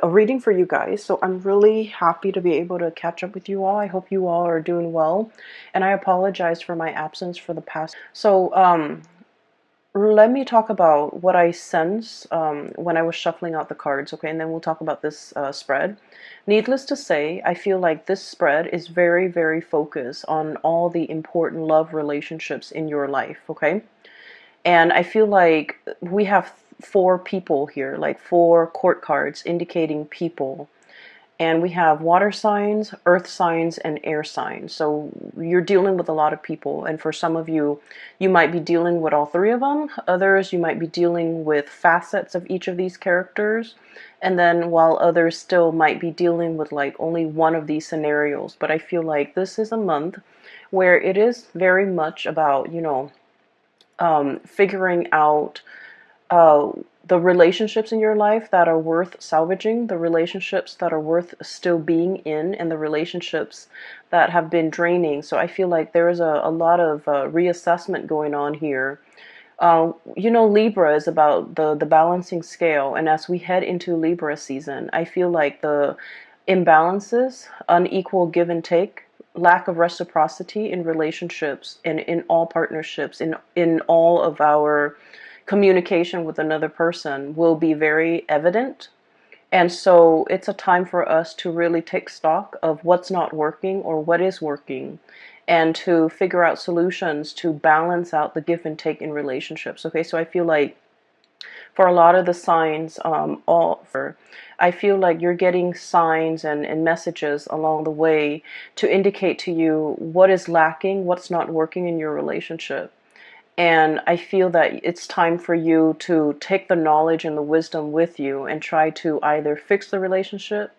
A reading for you guys. So I'm really happy to be able to catch up with you all. I hope you all are doing well, and I apologize for my absence for the past. Let me talk about what I sense when I was shuffling out the cards, okay, and then we'll talk about this spread. Needless to say, I feel like this spread is very, very focused on all the important love relationships in your life, okay? And I feel like we have four people here, like four court cards indicating people. And we have water signs, earth signs, and air signs. So you're dealing with a lot of people. And for some of you, you might be dealing with all three of them. Others, you might be dealing with facets of each of these characters. And then while others still might be dealing with like only one of these scenarios. But I feel like this is a month where it is very much about, figuring out uh, the relationships in your life that are worth salvaging, the relationships that are worth still being in, and the relationships that have been draining. So I feel like there is a lot of reassessment going on here. Libra is about the balancing scale, and as we head into Libra season, I feel like the imbalances, unequal give and take, lack of reciprocity in relationships and in all partnerships, in all of our communication with another person will be very evident. And so it's a time for us to really take stock of what's not working or what is working, and to figure out solutions to balance out the give and take in relationships. Okay, so I feel like for a lot of the signs, I feel like you're getting signs and messages along the way to indicate to you what is lacking, what's not working in your relationship. And I feel that it's time for you to take the knowledge and the wisdom with you and try to either fix the relationship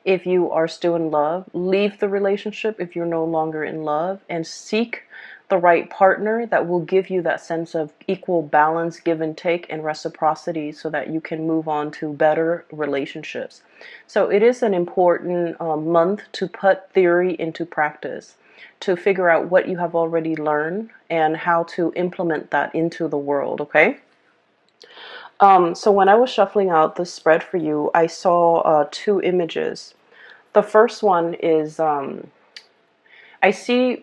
if you are still in love, leave the relationship if you're no longer in love, and seek the right partner that will give you that sense of equal balance, give and take, and reciprocity so that you can move on to better relationships. So it is an important month to put theory into practice, to figure out what you have already learned and how to implement that into the world, okay? So when I was shuffling out the spread for you, I saw two images. The first one is I see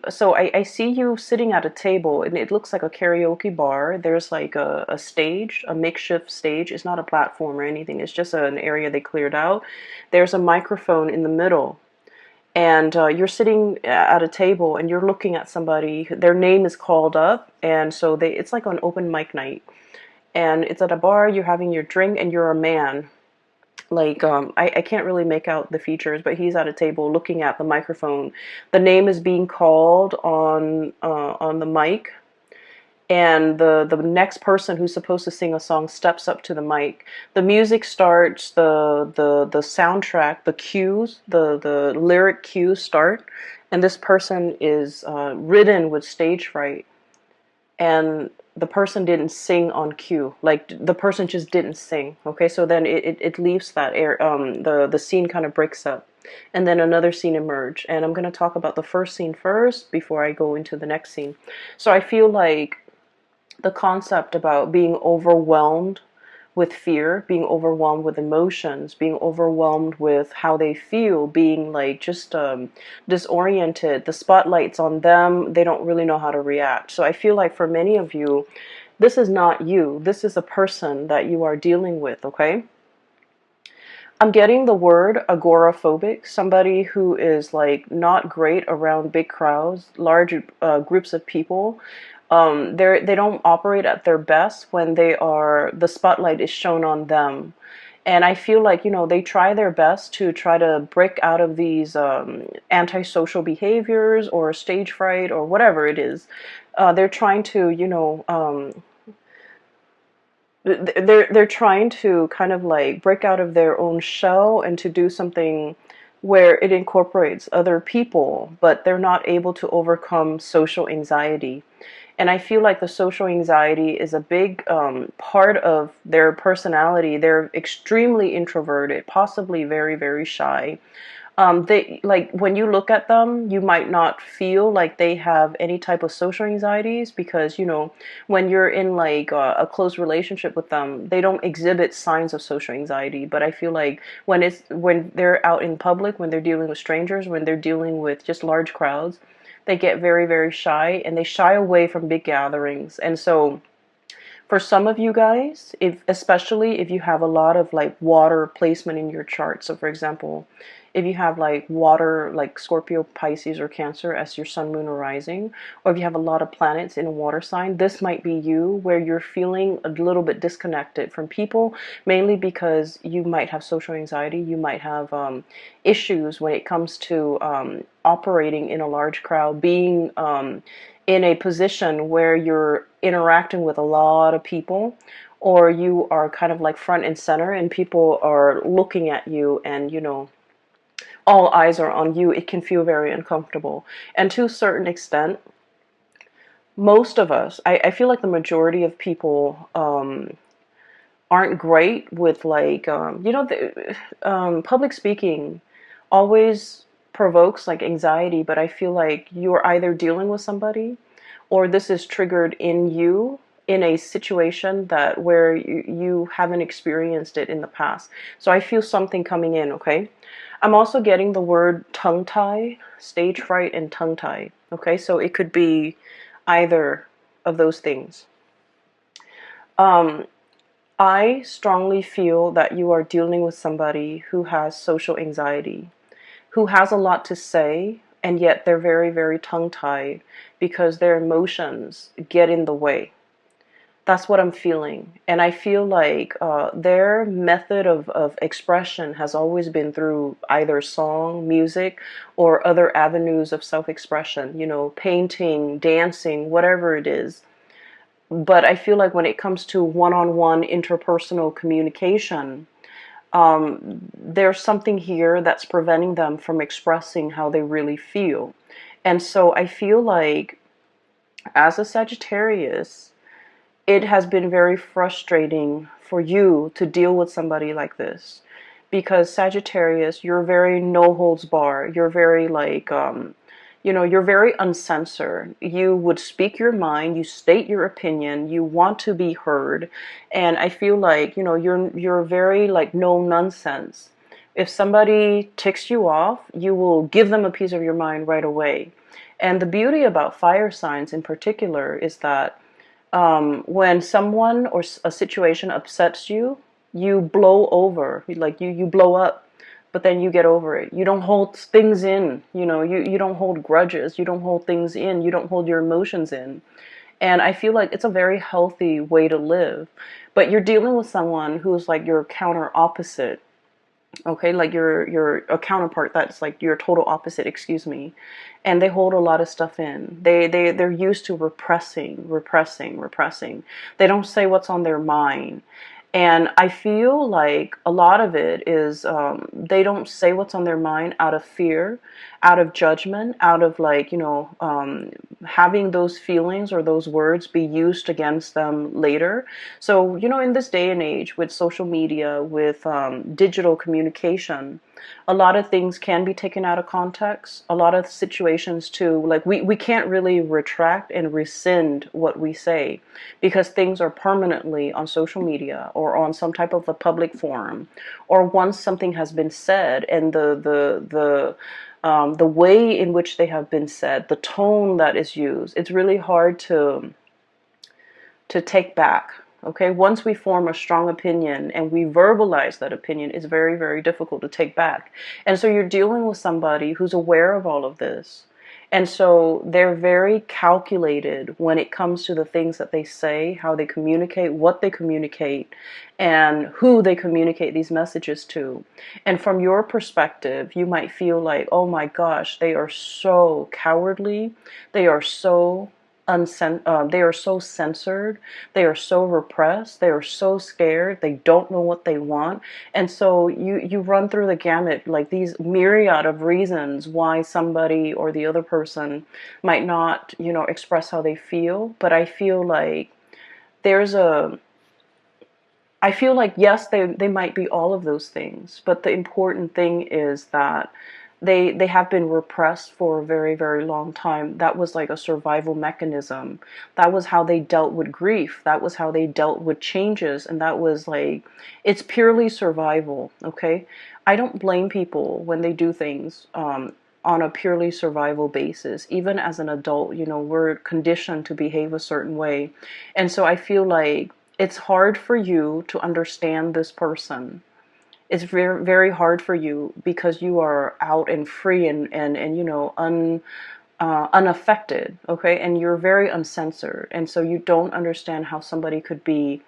you sitting at a table, and it looks like a karaoke bar. There's like a stage, a makeshift stage. It's not a platform or anything. It's just an area they cleared out. There's a microphone in the middle, and you're sitting at a table and you're looking at somebody. Their name is called up, and so it's like an open mic night, and it's at a bar. You're having your drink, and you're a man. Like I can't really make out the features, but he's at a table looking at the microphone. The name is being called on the mic, and the next person who's supposed to sing a song steps up to the mic. The music starts, the soundtrack, the cues, the lyric cues start, and this person is ridden with stage fright, and the person didn't sing on cue. Like the person just didn't sing. Okay, so then it leaves that air. The scene kind of breaks up, and then another scene emerge. And I'm gonna talk about the first scene first before I go into the next scene. So I feel like the concept about being overwhelmed with fear, being overwhelmed with emotions, being overwhelmed with how they feel, being like just disoriented. The spotlight's on them. They don't really know how to react. So I feel like for many of you, this is not you. This is a person that you are dealing with, okay? I'm getting the word agoraphobic, somebody who is like not great around big crowds, large groups of people. They don't operate at their best when the spotlight is shown on them. And I feel like, they try their best to try to break out of these antisocial behaviors or stage fright or whatever it is. They're trying to, they're trying to kind of like break out of their own shell and to do something where it incorporates other people, but they're not able to overcome social anxiety. And I feel like the social anxiety is a big part of their personality. They're extremely introverted, possibly very, very shy. They, like, when you look at them, you might not feel like they have any type of social anxieties, because, you know, when you're in like a close relationship with them, they don't exhibit signs of social anxiety. But I feel like when they're out in public, when they're dealing with strangers, when they're dealing with just large crowds, they get very, very shy, and they shy away from big gatherings. And so for some of you guys, if especially if you have a lot of like water placement in your chart, so for example, if you have like water, like Scorpio, Pisces, or Cancer as your sun, moon, or rising, or if you have a lot of planets in a water sign, this might be you, where you're feeling a little bit disconnected from people, mainly because you might have social anxiety. You might have issues when it comes to operating in a large crowd, being in a position where you're interacting with a lot of people, or you are kind of like front and center and people are looking at you, and you know, all eyes are on you. It can feel very uncomfortable. And to a certain extent, most of us, I feel like the majority of people aren't great with like, public speaking always provokes like anxiety, but I feel like you're either dealing with somebody, or this is triggered in you in a situation that where you haven't experienced it in the past. So I feel something coming in, okay? I'm also getting the word tongue tie, stage fright, and tongue tie. Okay, so it could be either of those things. I strongly feel that you are dealing with somebody who has social anxiety, who has a lot to say, and yet they're very, very tongue-tied because their emotions get in the way. That's what I'm feeling. And I feel like their method of expression has always been through either song, music, or other avenues of self-expression, you know, painting, dancing, whatever it is. But I feel like when it comes to one-on-one interpersonal communication, there's something here that's preventing them from expressing how they really feel. And so I feel like as a Sagittarius, it has been very frustrating for you to deal with somebody like this, because Sagittarius, you're very no holds bar. You're very like, you're very uncensored. You would speak your mind, you state your opinion, you want to be heard. And I feel like, you're very like no nonsense. If somebody ticks you off, you will give them a piece of your mind right away. And the beauty about fire signs in particular is that when someone or a situation upsets you, you blow over, like you blow up, but then you get over it. You don't hold things in, you don't hold grudges, you don't hold things in, you don't hold your emotions in. And I feel like it's a very healthy way to live. But you're dealing with someone who's like your counter opposite. Okay, like you're a counterpart that's like your total opposite, excuse me. And they hold a lot of stuff in. They're used to repressing. They don't say what's on their mind. And I feel like a lot of it is they don't say what's on their mind out of fear, out of judgment, out of like, having those feelings or those words be used against them later. So, in this day and age with social media, with digital communication, a lot of things can be taken out of context. A lot of situations too, like we can't really retract and rescind what we say, because things are permanently on social media or on some type of a public forum, or once something has been said, and the way in which they have been said, the tone that is used, it's really hard to take back. Okay, once we form a strong opinion and we verbalize that opinion, it's very, very difficult to take back. And so you're dealing with somebody who's aware of all of this. And so they're very calculated when it comes to the things that they say, how they communicate, what they communicate, and who they communicate these messages to. And from your perspective, you might feel like, oh my gosh, they are so cowardly. They are so they are so censored, they are so repressed, they are so scared, they don't know what they want. And so you run through the gamut, like these myriad of reasons why somebody or the other person might not, express how they feel. But I feel like yes, they might be all of those things, but the important thing is that they have been repressed for a very, very long time. That was like a survival mechanism. That was how they dealt with grief. That was how they dealt with changes. And that was like, it's purely survival. Okay. I don't blame people when they do things on a purely survival basis. Even as an adult, you know, we're conditioned to behave a certain way. And so I feel like it's hard for you to understand this person. It's very, very hard for you because you are out and free and you know, unaffected, okay? And you're very uncensored. And so you don't understand how somebody could be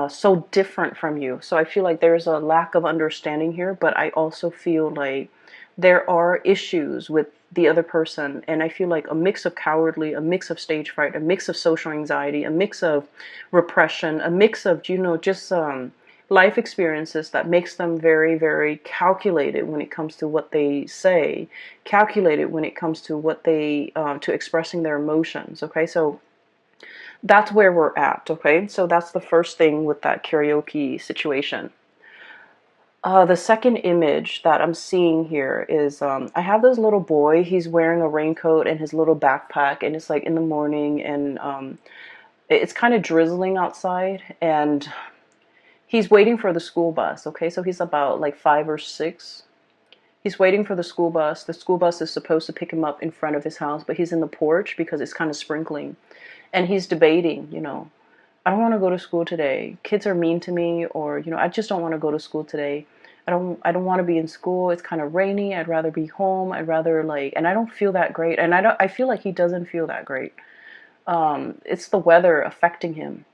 so different from you. So I feel like there's a lack of understanding here, but I also feel like there are issues with the other person. And I feel like a mix of cowardly, a mix of stage fright, a mix of social anxiety, a mix of repression, a mix of, you know, just life experiences that makes them very, very calculated when it comes to what they say, calculated when it comes to what they, to expressing their emotions. Okay, so that's where we're at. Okay, so that's the first thing with that karaoke situation. The second image that I'm seeing here is I have this little boy. He's wearing a raincoat and his little backpack, and it's like in the morning, and it's kind of drizzling outside, and he's waiting for the school bus. Okay, so he's about like 5 or 6. He's waiting for the school bus. The school bus is supposed to pick him up in front of his house, but he's in the porch because it's kind of sprinkling. And he's debating, you know, I don't want to go to school today. Kids are mean to me, or, you know, I just don't want to go to school today. I don't want to be in school. It's kind of rainy. I'd rather be home. I'd rather like, and I don't feel that great. And I feel like he doesn't feel that great. It's the weather affecting him.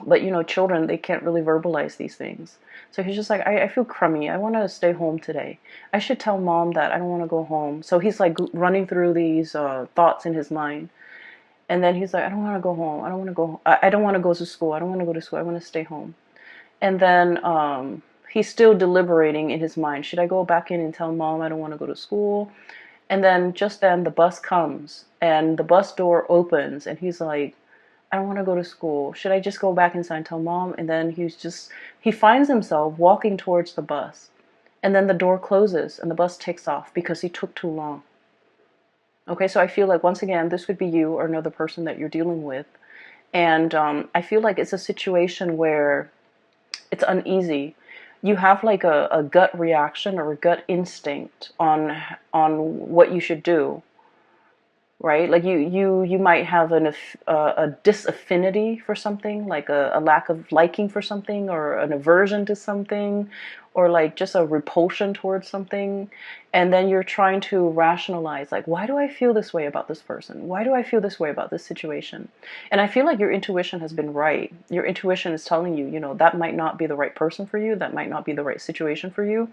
But, you know, children, they can't really verbalize these things. So he's just like, I feel crummy. I want to stay home today. I should tell mom that I don't want to go home. So he's like running through these thoughts in his mind. And then he's like, I don't want to go home. I don't want to go. I don't want to go to school. I don't want to go to school. I want to stay home. And then he's still deliberating in his mind. Should I go back in and tell mom I don't want to go to school? And then just then the bus comes and the bus door opens and he's like, I don't want to go to school. Should I just go back inside and tell mom? And then he finds himself walking towards the bus. And then the door closes and the bus takes off because he took too long. Okay, so I feel like, once again, this could be you or another person that you're dealing with. And I feel like it's a situation where it's uneasy. You have like a gut reaction or a gut instinct on what you should do, right? Like you might have a disaffinity for something, like a lack of liking for something, or an aversion to something, or like just a repulsion towards something. And then you're trying to rationalize, like, why do I feel this way about this person? Why do I feel this way about this situation? And I feel like your intuition has been right. Your intuition is telling you, you know, that might not be the right person for you. That might not be the right situation for you.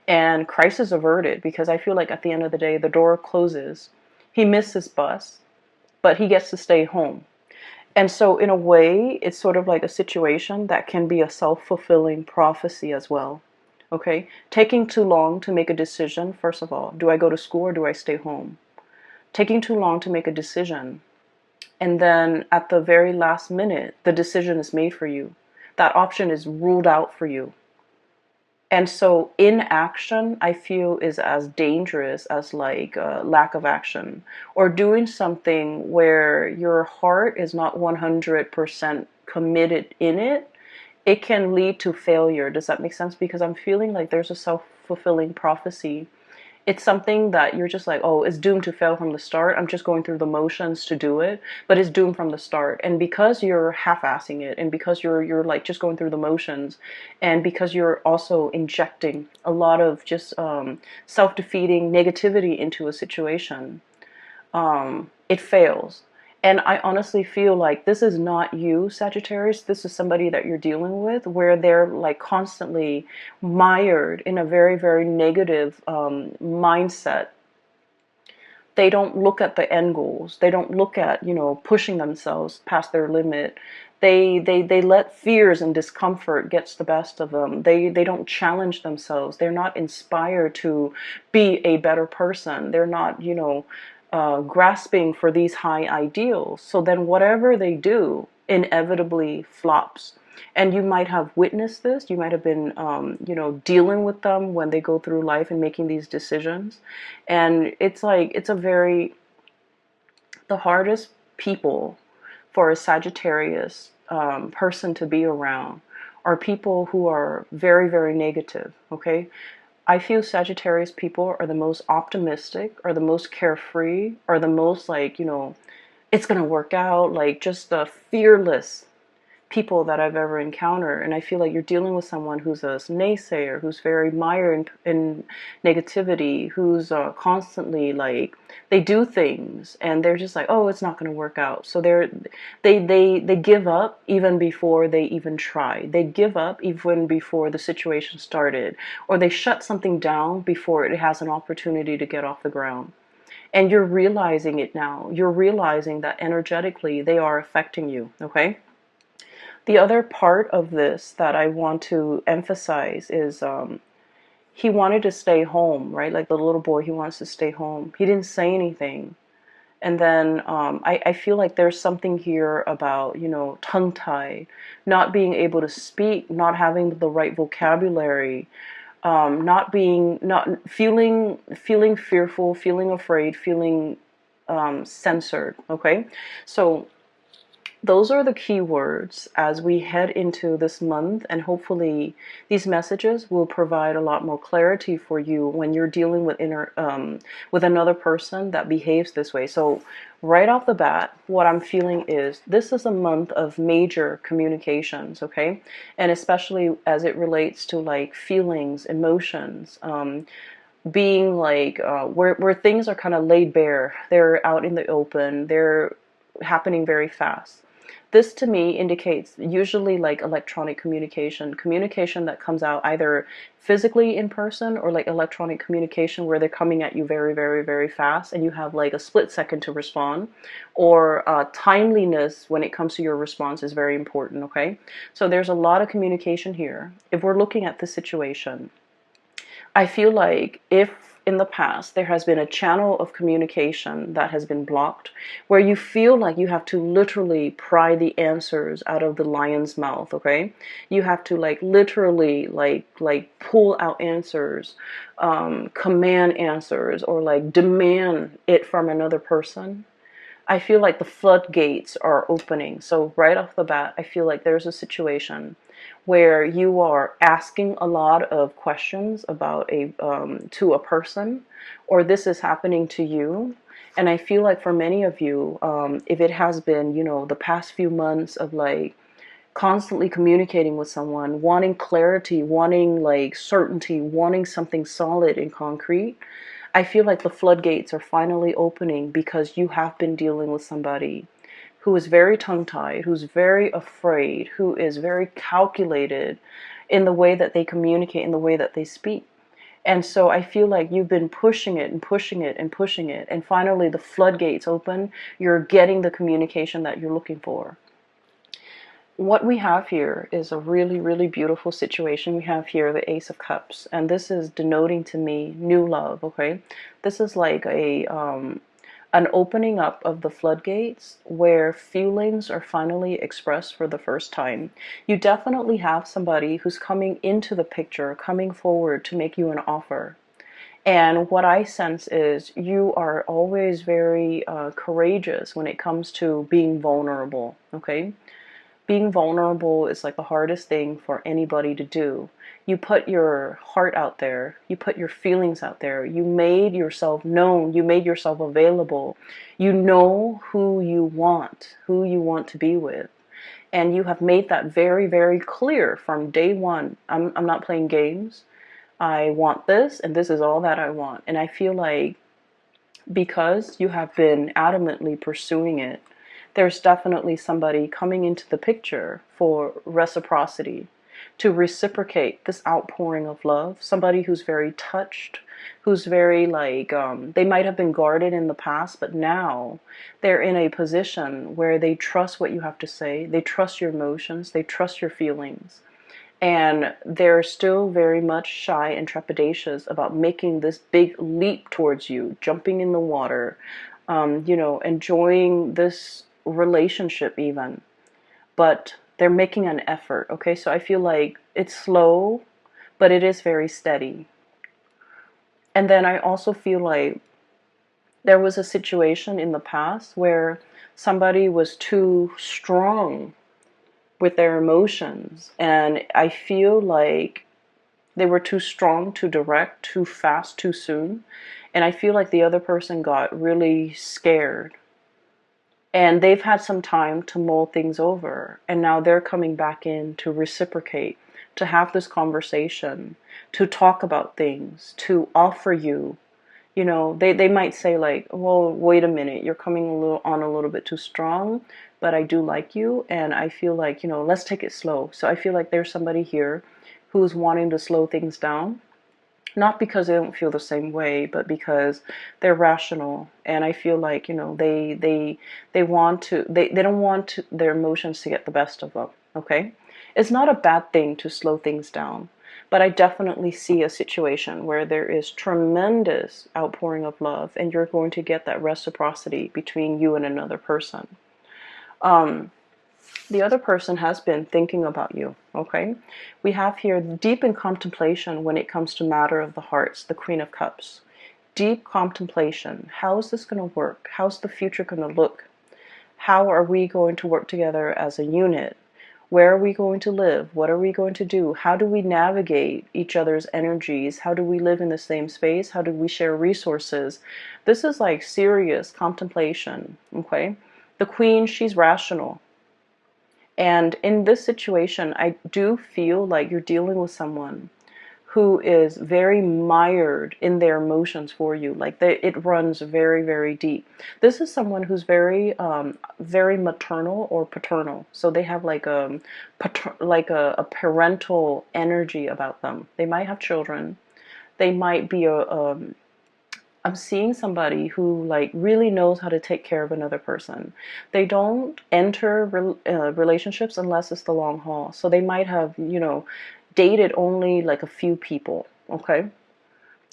And crisis averted, because I feel like at the end of the day, the door closes. He missed his bus, but he gets to stay home. And so in a way, it's sort of like a situation that can be a self-fulfilling prophecy as well. Okay, taking too long to make a decision. First of all, do I go to school or do I stay home? Taking too long to make a decision. And then at the very last minute, the decision is made for you. That option is ruled out for you. And so inaction, I feel, is as dangerous as like lack of action, or doing something where your heart is not 100% committed in it. It can lead to failure. Does that make sense? Because I'm feeling like there's a self-fulfilling prophecy. It's something that you're just like, oh, it's doomed to fail from the start. I'm just going through the motions to do it, but it's doomed from the start. And because you're half-assing it, and because you're like just going through the motions, and because you're also injecting a lot of just self-defeating negativity into a situation, it fails. And I honestly feel like this is not you, Sagittarius. This is somebody that you're dealing with, where they're like constantly mired in a very, very negative mindset. They don't look at the end goals. They don't look at, you know, pushing themselves past their limit. They let fears and discomfort gets the best of them. They don't challenge themselves. They're not inspired to be a better person. They're not, you know, grasping for these high ideals. So then whatever they do, inevitably flops. And you might have witnessed this. You might have been, dealing with them when they go through life and making these decisions. And it's like, the hardest people for a Sagittarius person to be around are people who are very, very negative, okay? I feel Sagittarius people are the most optimistic, are the most carefree, are the most like, it's going to work out, like just the fearless people that I've ever encountered. And I feel like you're dealing with someone who's a naysayer, who's very mired in negativity, who's constantly like, they do things and they're just like, oh, it's not going to work out. So they give up even before they even try. They give up even before the situation started, or they shut something down before it has an opportunity to get off the ground. And you're realizing it now. You're realizing that energetically they are affecting you, okay? The other part of this that I want to emphasize is he wanted to stay home, right? Like the little boy, he wants to stay home. He didn't say anything. And then I feel like there's something here about, tongue-tied, not being able to speak, not having the right vocabulary, not feeling fearful, feeling afraid, feeling censored, okay? So those are the key words as we head into this month, and hopefully these messages will provide a lot more clarity for you when you're dealing with with another person that behaves this way. So right off the bat, what I'm feeling is this is a month of major communications, okay? And especially as it relates to like feelings, emotions, being like where things are kind of laid bare, they're out in the open, they're happening very fast. This to me indicates usually like electronic communication that comes out either physically in person, or like electronic communication where they're coming at you very, very, very fast and you have like a split second to respond, or timeliness when it comes to your response is very important, okay? So there's a lot of communication here. If we're looking at the situation, I feel like if in the past there has been a channel of communication that has been blocked, where you feel like you have to literally pry the answers out of the lion's mouth, okay? You have to like literally like pull out answers, command answers, or like demand it from another person. I feel like the floodgates are opening. So right off the bat, I feel like there's a situation where you are asking a lot of questions about to a person, or this is happening to you. And I feel like for many of you, if it has been, the past few months of like constantly communicating with someone, wanting clarity, wanting like certainty, wanting something solid and concrete, I feel like the floodgates are finally opening because you have been dealing with somebody who is very tongue-tied, who's very afraid, who is very calculated in the way that they communicate, in the way that they speak. And so I feel like you've been pushing it and pushing it and pushing it, and finally the floodgates open. You're getting the communication that you're looking for. What we have here is a really, really beautiful situation. We have here the Ace of Cups, and this is denoting to me new love, okay? This is like an opening up of the floodgates where feelings are finally expressed for the first time. You definitely have somebody who's coming into the picture, coming forward to make you an offer. And what I sense is you are always very courageous when it comes to being vulnerable, okay? Being vulnerable is like the hardest thing for anybody to do. You put your heart out there, you put your feelings out there, you made yourself known, you made yourself available. You know who you want to be with. And you have made that very, very clear from day one. I'm not playing games. I want this, and this is all that I want. And I feel like because you have been adamantly pursuing it, there's definitely somebody coming into the picture for reciprocity, to reciprocate this outpouring of love. Somebody who's very touched, who's very like, they might have been guarded in the past, but now they're in a position where they trust what you have to say, they trust your emotions, they trust your feelings. And they're still very much shy and trepidatious about making this big leap towards you, jumping in the water, enjoying this relationship even. but they're making an effort. Okay, so I feel like it's slow, but it is very steady. And then I also feel like there was a situation in the past where somebody was too strong with their emotions, and I feel like they were too strong, too direct, too fast, too soon. And I feel like the other person got really scared. And they've had some time to mull things over. And now they're coming back in to reciprocate, to have this conversation, to talk about things, to offer you. You know, they might say like, well, wait a minute, you're coming a little bit too strong, but I do like you. And I feel like, you know, let's take it slow. So I feel like there's somebody here who's wanting to slow things down, not because they don't feel the same way, but because they're rational. And I feel like, you know, they want to, they don't want to, their emotions to get the best of them. Okay, it's not a bad thing to slow things down, but I definitely see a situation where there is tremendous outpouring of love, and you're going to get that reciprocity between you and another person. The other person has been thinking about you. Okay, we have here deep in contemplation when it comes to matter of the hearts, the Queen of Cups. Deep contemplation. How is this going to work? How's the future going to look? How are we going to work together as a unit? Where are we going to live? What are we going to do? How do we navigate each other's energies? How do we live in the same space? How do we share resources? This is like serious contemplation. Okay, the Queen, she's rational. And in this situation, I do feel like you're dealing with someone who is very mired in their emotions for you. Like it runs very, very deep. This is someone who's very, very maternal or paternal. So they have like a parental energy about them. They might have children. They might be I'm seeing somebody who like really knows how to take care of another person. They don't enter relationships unless it's the long haul. So they might have, you know, dated only like a few people. Okay,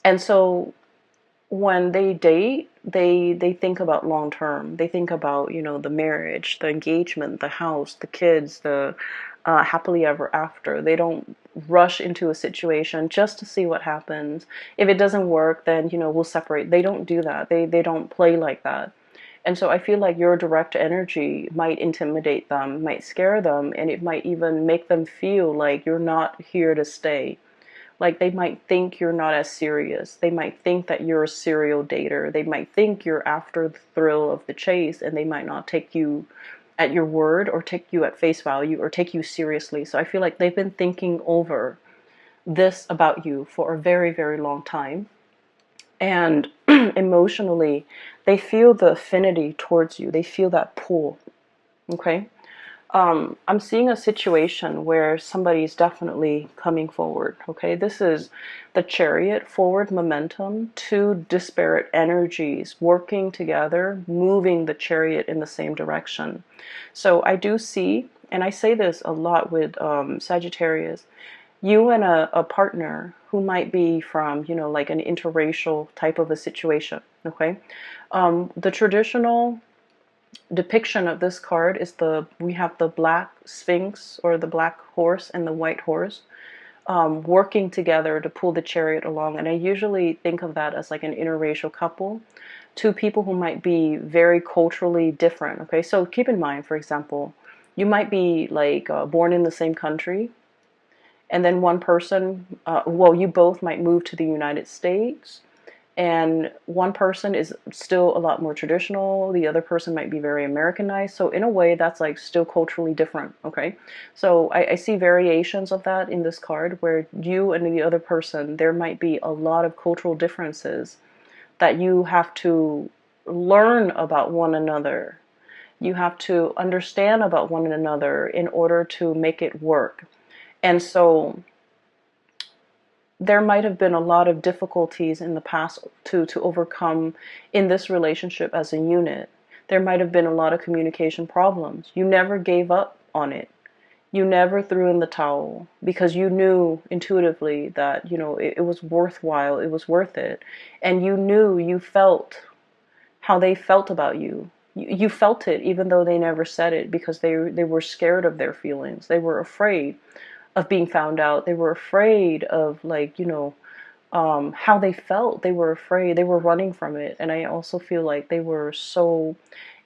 and so when they date, they think about long term. They think about, you know, the marriage, the engagement, the house, the kids, the happily ever after. They don't rush into a situation just to see what happens. If it doesn't work, then, you know, we'll separate. They don't do that. They don't play like that. And so I feel like your direct energy might intimidate them, might scare them, and it might even make them feel like you're not here to stay. Like they might think you're not as serious. They might think that you're a serial dater. They might think you're after the thrill of the chase, and they might not take you at your word or take you at face value or take you seriously. So I feel like they've been thinking over this about you for a very, very long time. And emotionally, they feel the affinity towards you. They feel that pull. Okay? I'm seeing a situation where somebody's definitely coming forward. Okay, this is the Chariot, forward momentum, two disparate energies working together, moving the Chariot in the same direction. So I do see, and I say this a lot with Sagittarius, you and a partner who might be from, you know, like an interracial type of a situation. Okay, the traditional depiction of this card is we have the black sphinx or the black horse and the white horse working together to pull the chariot along. And I usually think of that as like an interracial couple, two people who might be very culturally different. Okay, so keep in mind, for example, you might be like born in the same country, and then one person, well, you both might move to the United States, and one person is still a lot more traditional, the other person might be very Americanized. So in a way, that's like still culturally different. Okay, so I see variations of that in this card where you and the other person, there might be a lot of cultural differences that you have to learn about one another. You have to understand about one another in order to make it work. And so there might have been a lot of difficulties in the past to overcome in this relationship as a unit. There might have been a lot of communication problems. You never gave up on it. You never threw in the towel because you knew intuitively that, you know, it was worthwhile, it was worth it. And you knew, you felt how they felt about you. You felt it even though they never said it, because they were scared of their feelings. They were afraid of being found out. They were afraid of, like, how they felt. They were afraid. They were running from it. And I also feel like they were so,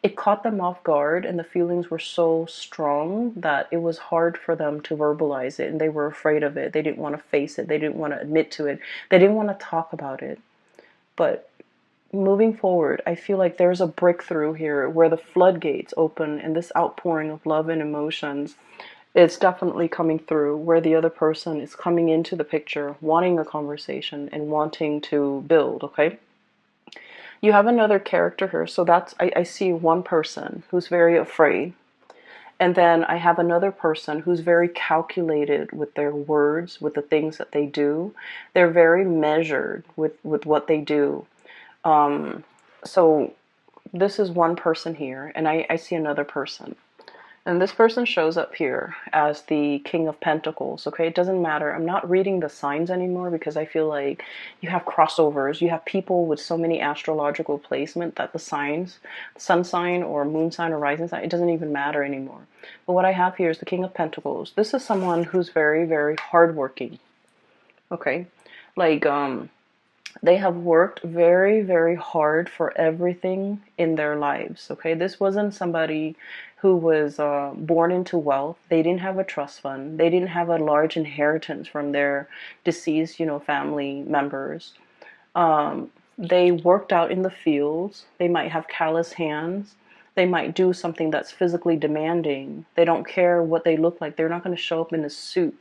it caught them off guard, and the feelings were so strong that it was hard for them to verbalize it, and they were afraid of it. They didn't want to face it. They didn't want to admit to it. They didn't want to talk about it. But moving forward, I feel like there's a breakthrough here where the floodgates open, and this outpouring of love and emotions, it's definitely coming through, where the other person is coming into the picture, wanting a conversation and wanting to build, okay? You have another character here, so that's, I see one person who's very afraid. And then I have another person who's very calculated with their words, with the things that they do. They're very measured with what they do. So this is one person here, and I see another person. And this person shows up here as the King of Pentacles, okay? It doesn't matter. I'm not reading the signs anymore, because I feel like you have crossovers. You have people with so many astrological placement that the signs, sun sign or moon sign or rising sign, it doesn't even matter anymore. But what I have here is the King of Pentacles. This is someone who's very, very hardworking, okay? Like, they have worked very, very hard for everything in their lives, okay? This wasn't somebody who was born into wealth. They didn't have a trust fund. They didn't have a large inheritance from their deceased, family members. They worked out in the fields. They might have callous hands. They might do something that's physically demanding. They don't care what they look like. They're not going to show up in a suit.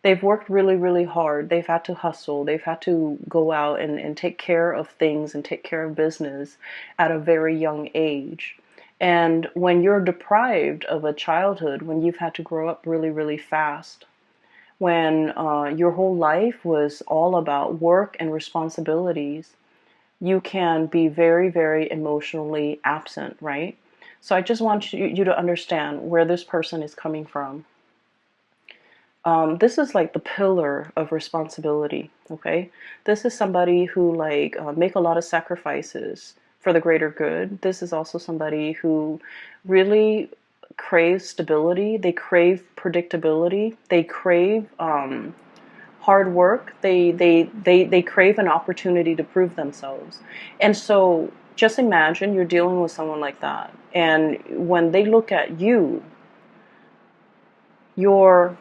They've worked really, really hard. They've had to hustle. They've had to go out and take care of things and take care of business at a very young age. And when you're deprived of a childhood, when you've had to grow up really, really fast, when your whole life was all about work and responsibilities, you can be very, very emotionally absent, right? So I just want you to understand where this person is coming from. This is like the pillar of responsibility, okay? This is somebody who make a lot of sacrifices for the greater good. This is also somebody who really craves stability. They crave predictability. They crave hard work. They crave an opportunity to prove themselves. And so just imagine you're dealing with someone like that. And when they look at you, you're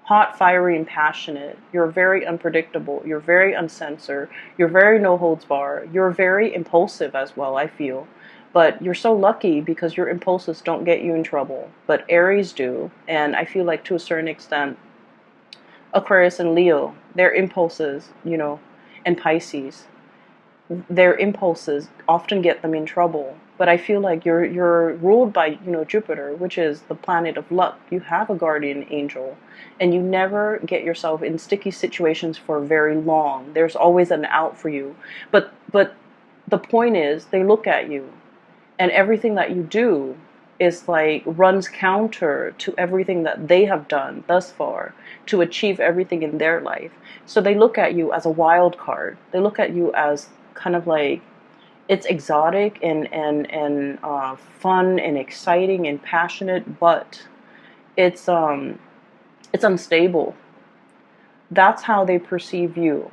hot, fiery, and passionate. You're very unpredictable. You're very uncensored. You're very no holds bar. You're very impulsive as well, I feel. But you're so lucky because your impulses don't get you in trouble. But Aries do. And I feel like to a certain extent, Aquarius and Leo, their impulses, and Pisces, their impulses often get them in trouble. But I feel like you're ruled by, Jupiter, which is the planet of luck. You have a guardian angel, and you never get yourself in sticky situations for very long. There's always an out for you. But the point is, they look at you, and everything that you do is runs counter to everything that they have done thus far to achieve everything in their life. So they look at you as a wild card. They look at you as kind of like, it's exotic and fun and exciting and passionate, but it's unstable. That's how they perceive you.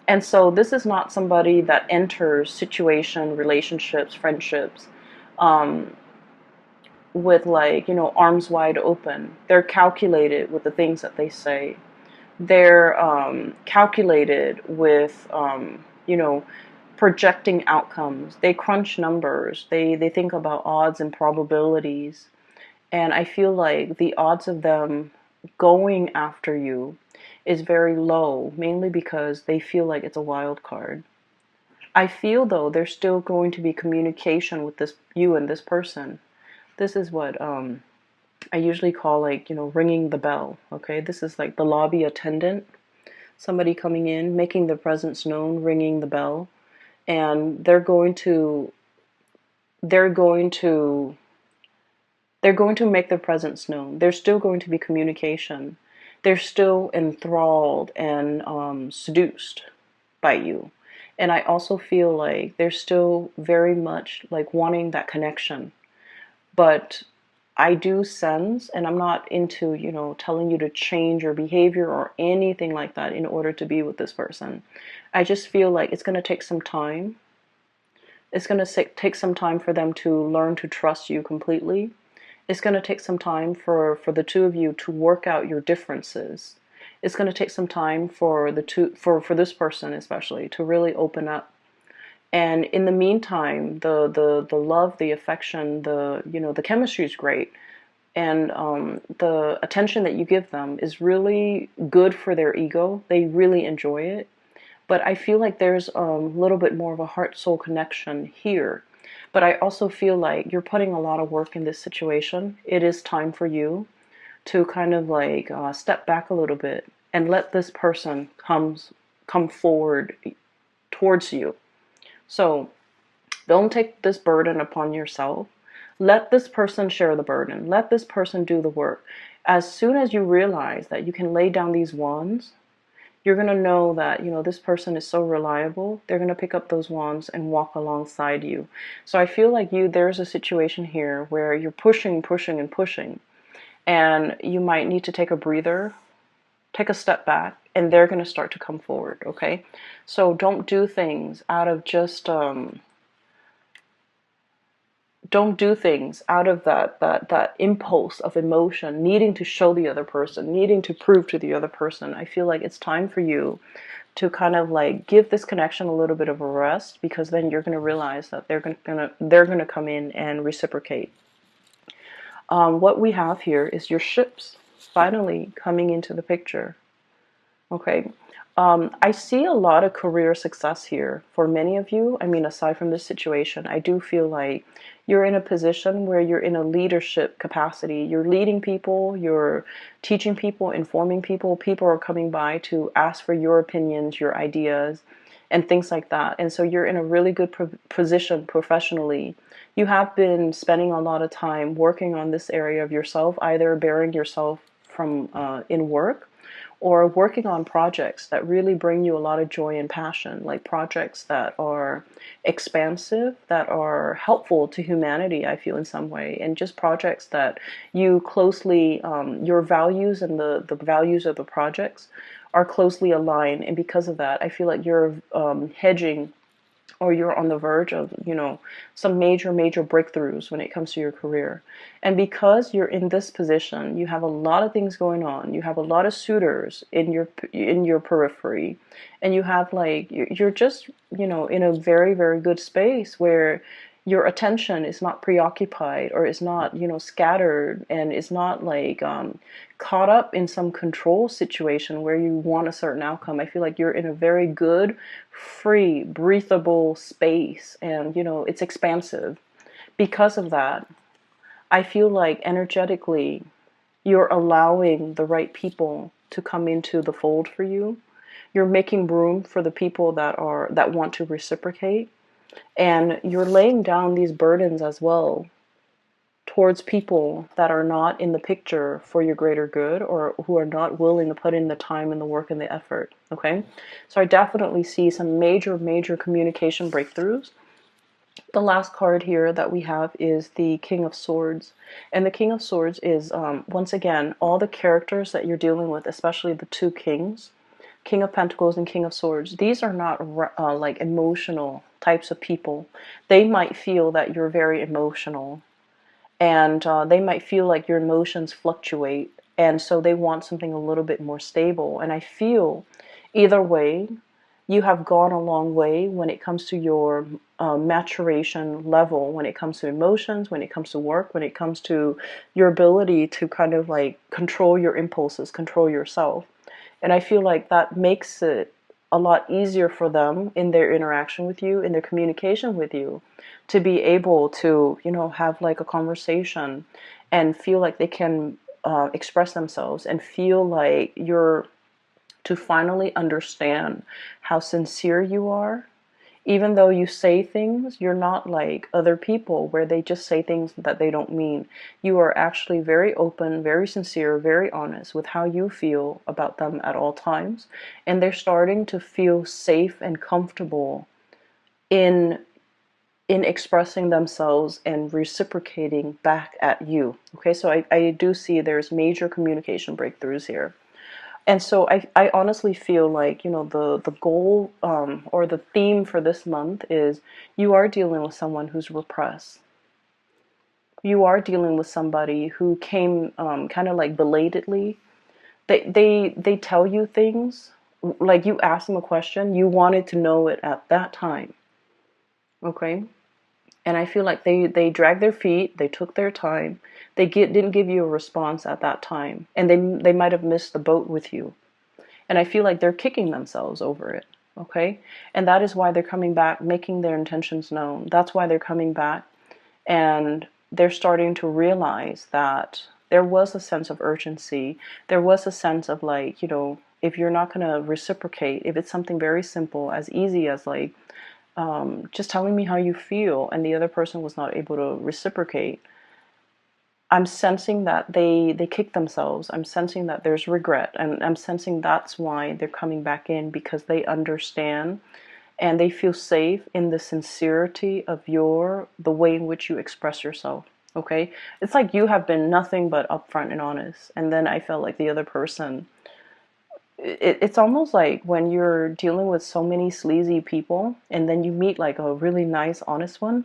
And so this is not somebody that enters situation, relationships, friendships, with arms wide open. They're calculated with the things that they say. They're calculated with projecting outcomes. They crunch numbers. They think about odds and probabilities. And I feel like the odds of them going after you is very low, mainly because they feel like it's a wild card. I feel though there's still going to be communication with you and this person. This is what I usually call ringing the bell. Okay, this is like the lobby attendant, somebody coming in, making their presence known, ringing the bell. And they're going to make their presence known. There's still going to be communication. They're still enthralled and seduced by you. And I also feel like they're still very much like wanting that connection. But I do sense, and I'm not into, telling you to change your behavior or anything like that in order to be with this person. I just feel like it's going to take some time. It's going to take some time for them to learn to trust you completely. It's going to take some time for the two of you to work out your differences. It's going to take some time for for this person especially to really open up. And in the meantime, the love, the affection, the chemistry is great, and the attention that you give them is really good for their ego. They really enjoy it. But I feel like there's a little bit more of a heart soul connection here. But I also feel like you're putting a lot of work in this situation. It is time for you to kind of like step back a little bit and let this person come forward towards you. So don't take this burden upon yourself. Let this person share the burden. Let this person do the work. As soon as you realize that you can lay down these wands, you're going to know that, this person is so reliable. They're going to pick up those wands and walk alongside you. So I feel like there's a situation here where you're pushing, pushing, and pushing. And you might need to take a breather, take a step back, and they're going to start to come forward, okay? So don't do things out of just don't do things out of that impulse of emotion, needing to show the other person, needing to prove to the other person. I feel like it's time for you to kind of like give this connection a little bit of a rest, because then you're going to realize that they're going to come in and reciprocate. What we have here is your ships finally coming into the picture. Okay. I see a lot of career success here for many of you. I mean, aside from this situation, I do feel like you're in a position where you're in a leadership capacity. You're leading people, you're teaching people, informing people. People are coming by to ask for your opinions, your ideas, and things like that. And so you're in a really good position professionally. You have been spending a lot of time working on this area of yourself, either bearing yourself from in work, or working on projects that really bring you a lot of joy and passion, like projects that are expansive, that are helpful to humanity, I feel, in some way, and just projects that you closely, your values and the values of the projects are closely aligned. And because of that, I feel like you're hedging, or you're on the verge of, some major breakthroughs when it comes to your career. And because you're in this position, you have a lot of things going on. You have a lot of suitors in your periphery, and you have like you're just, in a very, very good space where your attention is not preoccupied, or is not, scattered, and is not like caught up in some control situation where you want a certain outcome. I feel like you're in a very good, free, breathable space, and it's expansive. Because of that, I feel like energetically you're allowing the right people to come into the fold for you. You're making room for the people that want to reciprocate, and you're laying down these burdens as well towards people that are not in the picture for your greater good, or who are not willing to put in the time and the work and the effort. Okay, so I definitely see some major communication breakthroughs. The last card here that we have is the King of Swords, and the King of Swords is once again all the characters that you're dealing with, especially the two kings, King of Pentacles and King of Swords. These are not like emotional types of people. They might feel that you're very emotional, and they might feel like your emotions fluctuate, and so they want something a little bit more stable. And I feel either way, you have gone a long way when it comes to your maturation level, when it comes to emotions, when it comes to work, when it comes to your ability to kind of like control your impulses, control yourself. And I feel like that makes it a lot easier for them in their interaction with you, in their communication with you, to be able to, have like a conversation and feel like they can express themselves, and feel like you're to finally understand how sincere you are. Even though you say things, you're not like other people where they just say things that they don't mean. You are actually very open, very sincere, very honest with how you feel about them at all times. And they're starting to feel safe and comfortable in expressing themselves and reciprocating back at you. Okay, so I do see there's major communication breakthroughs here. And so I honestly feel like, you know, the goal or the theme for this month is you are dealing with someone who's repressed. You are dealing with somebody who came kind of like belatedly. They tell you things, like you ask them a question, you wanted to know it at that time. Okay? And I feel like they dragged their feet, they took their time, didn't give you a response at that time, and they might have missed the boat with you. And I feel like they're kicking themselves over it. Okay? And that is why they're coming back, making their intentions known. That's why they're coming back, and they're starting to realize that there was a sense of urgency. There was a sense of like, you know, if you're not going to reciprocate, if it's something very simple, as easy as like just telling me how you feel, and the other person was not able to reciprocate, I'm sensing that they kick themselves. I'm sensing that there's regret, and I'm sensing that's why they're coming back in, because they understand and they feel safe in the sincerity of the way in which you express yourself. Okay, it's like you have been nothing but upfront and honest, and then I felt like the other person, it's almost like when you're dealing with so many sleazy people and then you meet like a really nice honest one,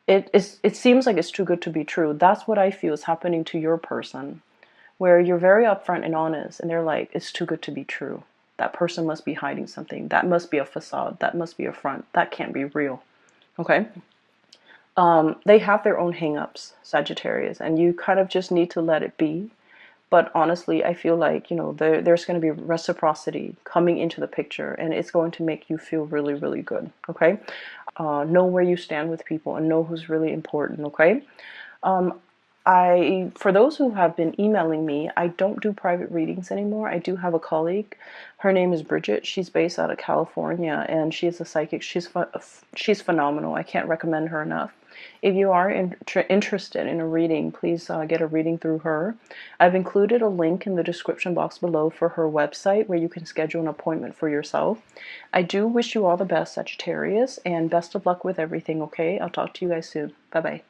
it seems like it's too good to be true. That's what I feel is happening to your person, where you're very upfront and honest, and they're like, it's too good to be true. That person must be hiding something. That must be a facade. That must be a front. That can't be real. Okay? They have their own hangups, Sagittarius, and you kind of just need to let it be. But honestly, I feel like, you know, there's going to be reciprocity coming into the picture, and it's going to make you feel really, really good. Okay? Know where you stand with people and know who's really important. Okay? For those who have been emailing me, I don't do private readings anymore. I do have a colleague. Her name is Bridget. She's based out of California, and she is a psychic. She's phenomenal. I can't recommend her enough. If you are interested in a reading, please get a reading through her. I've included a link in the description box below for her website where you can schedule an appointment for yourself. I do wish you all the best, Sagittarius, and best of luck with everything, okay? I'll talk to you guys soon. Bye-bye.